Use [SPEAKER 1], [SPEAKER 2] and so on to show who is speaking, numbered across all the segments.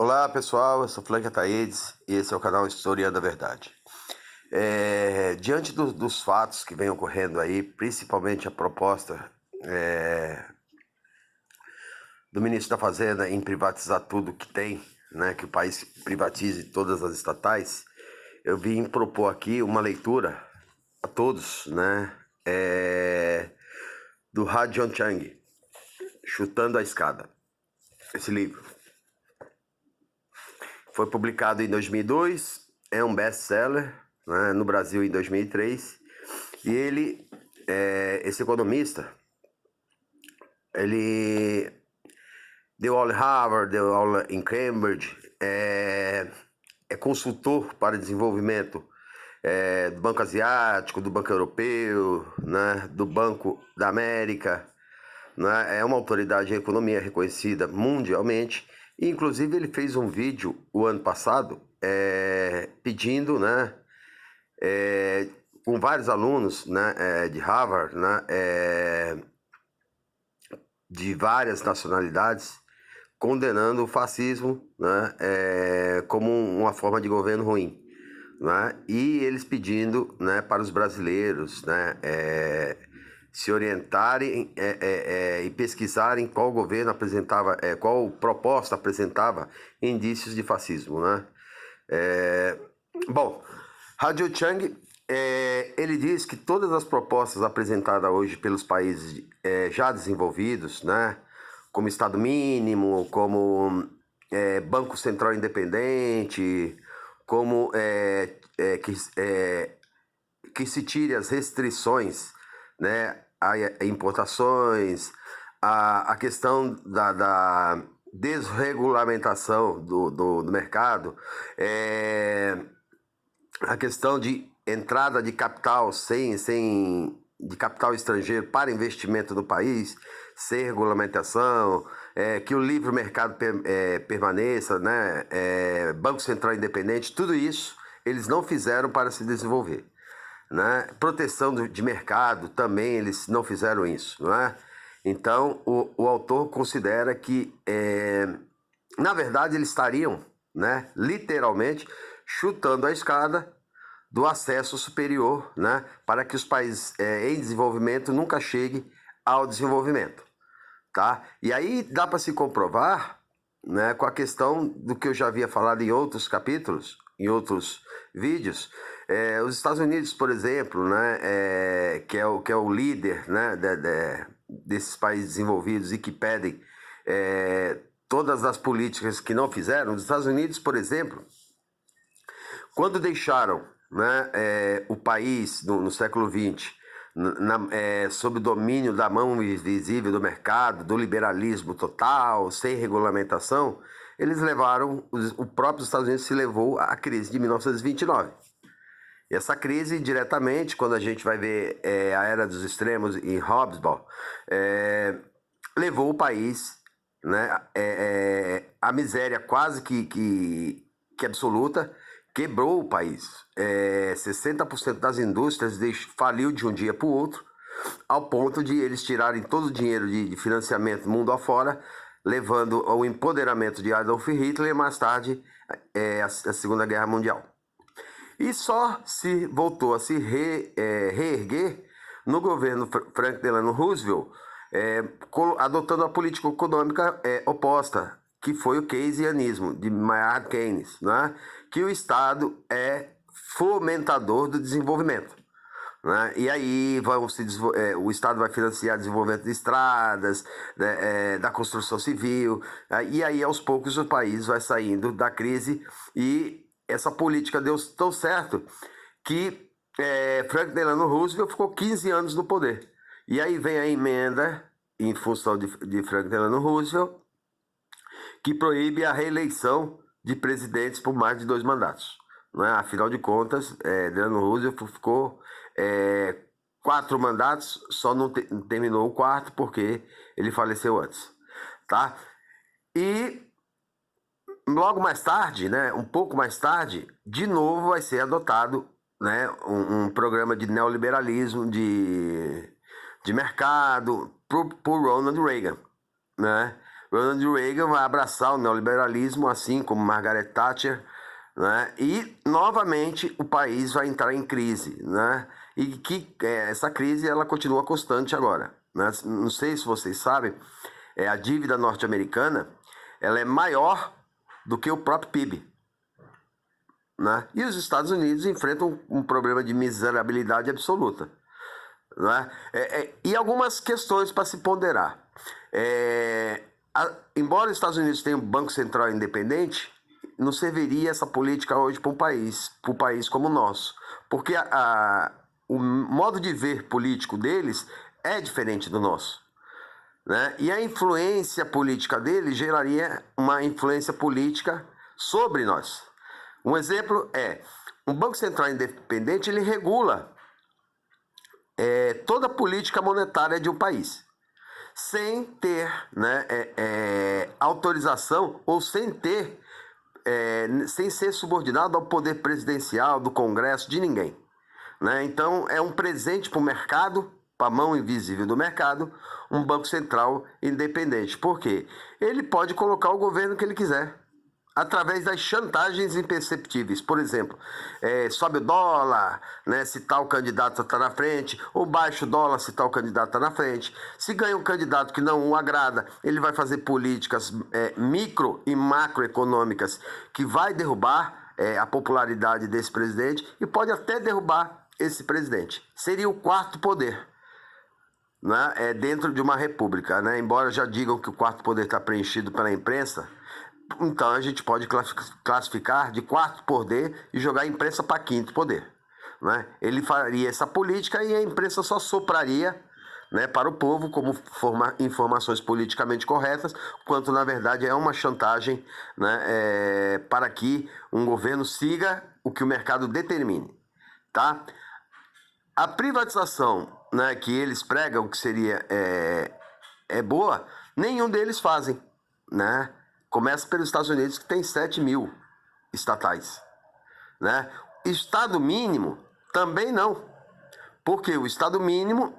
[SPEAKER 1] Olá pessoal, eu sou Frank Ataídes e esse é o canal Historiando a Verdade. Diante dos fatos que vem ocorrendo aí, principalmente a proposta do ministro da Fazenda em privatizar tudo que tem, né, que o país privatize todas as estatais, eu vim propor aqui uma leitura a todos, né, do Ha John Chang, Chutando a Escada. Esse livro foi publicado em 2002, é um best-seller, né, no Brasil em 2003, e ele, esse economista, ele deu aula em Harvard, deu aula em Cambridge, é consultor para desenvolvimento do Banco Asiático, do Banco Europeu, né, do Banco da América, né, é uma autoridade em economia reconhecida mundialmente. Inclusive ele fez um vídeo o ano passado pedindo, né, com vários alunos, né, de Harvard, né, de várias nacionalidades, condenando o fascismo, né, como uma forma de governo ruim, né, e eles pedindo, né, para os brasileiros, né, se orientarem e pesquisarem qual governo apresentava, qual proposta apresentava indícios de fascismo, né. Bom, Radio Chang, ele diz que todas as propostas apresentadas hoje pelos países já desenvolvidos, né, como Estado mínimo, como Banco Central Independente, como que se tire as restrições, né, a importações, a questão da desregulamentação do mercado, a questão de entrada de capital de capital estrangeiro para investimento no país, sem regulamentação, que o livre mercado permaneça, né, Banco Central Independente, tudo isso eles não fizeram para se desenvolver, né? Proteção de mercado também eles não fizeram isso, não é? Então o autor considera que na verdade eles estariam, né, literalmente chutando a escada do acesso superior, né, para que os países em desenvolvimento nunca cheguem ao desenvolvimento, tá? E aí dá para se comprovar, né, com a questão do que eu já havia falado em outros capítulos, em outros vídeos. Os Estados Unidos, por exemplo, né, que é o líder, né, desses países desenvolvidos e que pedem todas as políticas que não fizeram. Os Estados Unidos, por exemplo, quando deixaram, né, o país no século XX sob o domínio da mão invisível do mercado, do liberalismo total, sem regulamentação, eles levaram, o próprio Estados Unidos se levou à crise de 1929. E essa crise, diretamente, quando a gente vai ver a Era dos Extremos em Hobsbawm, levou o país, né, à miséria quase que absoluta, quebrou o país. 60% das indústrias faliu de um dia para o outro, ao ponto de eles tirarem todo o dinheiro de financiamento mundo afora, levando ao empoderamento de Adolf Hitler e mais tarde a Segunda Guerra Mundial. E só se voltou a se reerguer no governo Franklin Delano Roosevelt, adotando a política econômica oposta, que foi o keynesianismo de Maynard Keynes, né? Que o Estado é fomentador do desenvolvimento, né? E aí o Estado vai financiar desenvolvimento de estradas, né, da construção civil, e aí aos poucos o país vai saindo da crise, e essa política deu tão certo que Franklin Delano Roosevelt ficou 15 anos no poder. E aí vem a emenda, em função de Franklin Delano Roosevelt, que proíbe a reeleição de presidentes por mais de 2 mandatos. Não é? Afinal de contas, Delano Roosevelt ficou 4 mandatos, só não terminou o quarto porque ele faleceu antes. Tá? E logo mais tarde, né, um pouco mais tarde, de novo vai ser adotado, né, um programa de neoliberalismo, de mercado, por Ronald Reagan, né? Ronald Reagan vai abraçar o neoliberalismo, assim como Margaret Thatcher, né? E novamente o país vai entrar em crise, né? E essa crise ela continua constante agora, né? Não sei se vocês sabem, a dívida norte-americana ela é maior do que o próprio PIB, né? E os Estados Unidos enfrentam um problema de miserabilidade absoluta, né? E algumas questões para se ponderar. Embora os Estados Unidos tenham um Banco Central independente, não serviria essa política hoje para um país como o nosso, porque o modo de ver político deles é diferente do nosso, né? E a influência política deles geraria uma influência política sobre nós. Um exemplo é, um Banco Central independente, ele regula toda a política monetária de um país, sem ter, né, autorização ou sem ser subordinado ao poder presidencial, do Congresso, de ninguém, né? Então é um presente para o mercado, para a mão invisível do mercado, um Banco Central independente. Por quê? Ele pode colocar o governo que ele quiser, através das chantagens imperceptíveis. Por exemplo, sobe o dólar, né, se tal candidato está na frente, ou baixa o dólar se tal candidato está na frente. Se ganha um candidato que não o agrada, ele vai fazer políticas micro e macroeconômicas que vai derrubar a popularidade desse presidente e pode até derrubar esse presidente. Seria o quarto poder, né, dentro de uma república, né? Embora já digam que o quarto poder está preenchido pela imprensa, então a gente pode classificar de quarto poder e jogar a imprensa para quinto poder, né? Ele faria essa política e a imprensa só sopraria, né, para o povo como informações politicamente corretas, quanto na verdade é uma chantagem, né, para que um governo siga o que o mercado determine, tá? A privatização, né, que eles pregam que seria boa, nenhum deles fazem, né? Começa pelos Estados Unidos, que tem 7.000 estatais, né? Estado mínimo também não, porque o Estado mínimo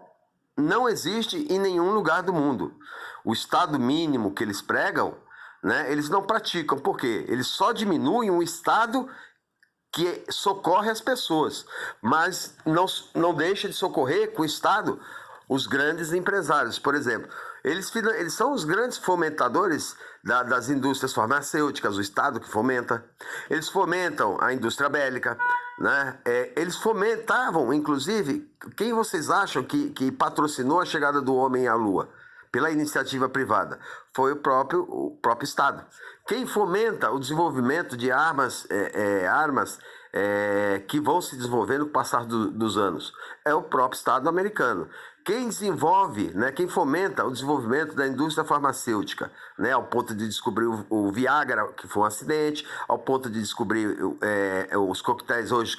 [SPEAKER 1] não existe em nenhum lugar do mundo. O Estado mínimo que eles pregam, né, eles não praticam, porque eles só diminuem o Estado que socorre as pessoas, mas não deixa de socorrer com o Estado os grandes empresários. Por exemplo, eles são os grandes fomentadores das indústrias farmacêuticas, o Estado que fomenta. Eles fomentam a indústria bélica, né? Eles fomentavam, inclusive, quem vocês acham que patrocinou a chegada do homem à Lua? Pela iniciativa privada, foi o próprio Estado. Quem fomenta o desenvolvimento de armas que vão se desenvolvendo com o passar dos anos é o próprio Estado americano. Quem desenvolve, né, quem fomenta o desenvolvimento da indústria farmacêutica, né, ao ponto de descobrir o Viagra, que foi um acidente, ao ponto de descobrir os coquetéis hoje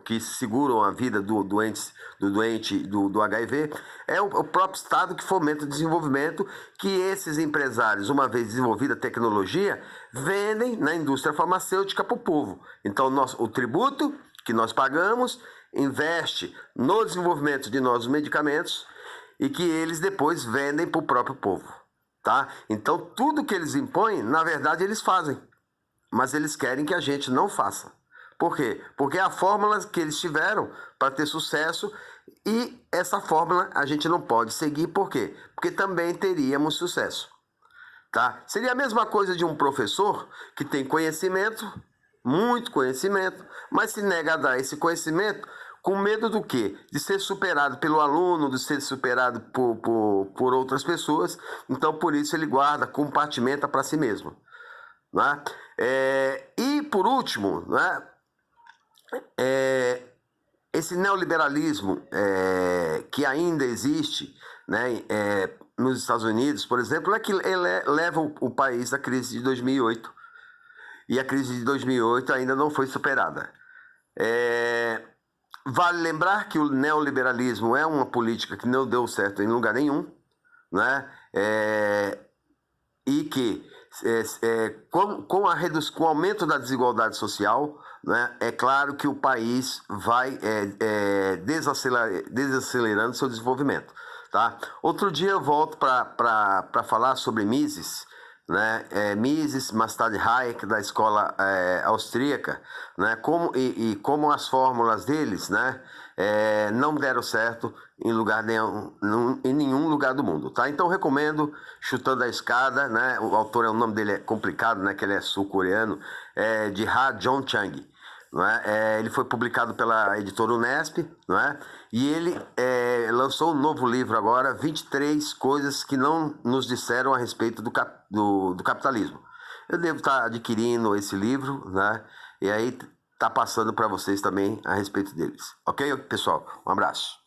[SPEAKER 1] que seguram a vida do doente do HIV, é o próprio Estado que fomenta o desenvolvimento que esses empresários, uma vez desenvolvida a tecnologia, vendem na indústria farmacêutica para o povo. Então, o tributo que nós pagamos investe no desenvolvimento de novos medicamentos e que eles depois vendem para o próprio povo, tá? Então, tudo que eles impõem, na verdade, eles fazem, mas eles querem que a gente não faça. Por quê? Porque é a fórmula que eles tiveram para ter sucesso e essa fórmula a gente não pode seguir. Por quê? Porque também teríamos sucesso, tá? Seria a mesma coisa de um professor que tem conhecimento, muito conhecimento, mas se nega a dar esse conhecimento com medo do quê? De ser superado pelo aluno, de ser superado por outras pessoas. Então, por isso, ele guarda, compartimenta para si mesmo, né? E, por último, né, esse neoliberalismo que ainda existe, né, nos Estados Unidos, por exemplo, é que ele leva o país à crise de 2008. E a crise de 2008 ainda não foi superada. Vale lembrar que o neoliberalismo é uma política que não deu certo em lugar nenhum, né? E que com o aumento da desigualdade social, né, é claro que o país vai desacelerando seu desenvolvimento, tá? Outro dia eu volto para falar sobre Mises, né, Mises, mais tarde Hayek, da escola austríaca, né, como as fórmulas deles, né, não deram certo em lugar nenhum, em nenhum lugar do mundo, tá? Então recomendo Chutando a Escada, né? O autor, o nome dele é complicado, né? Que ele é sul-coreano, de Ha Jong Chang. Não é? Ele foi publicado pela editora Unesp, não é? E ele lançou um novo livro agora, 23 coisas que não nos disseram a respeito do capitalismo. Eu devo estar adquirindo esse livro, né? E aí tá passando para vocês também a respeito deles. Ok, pessoal? Um abraço.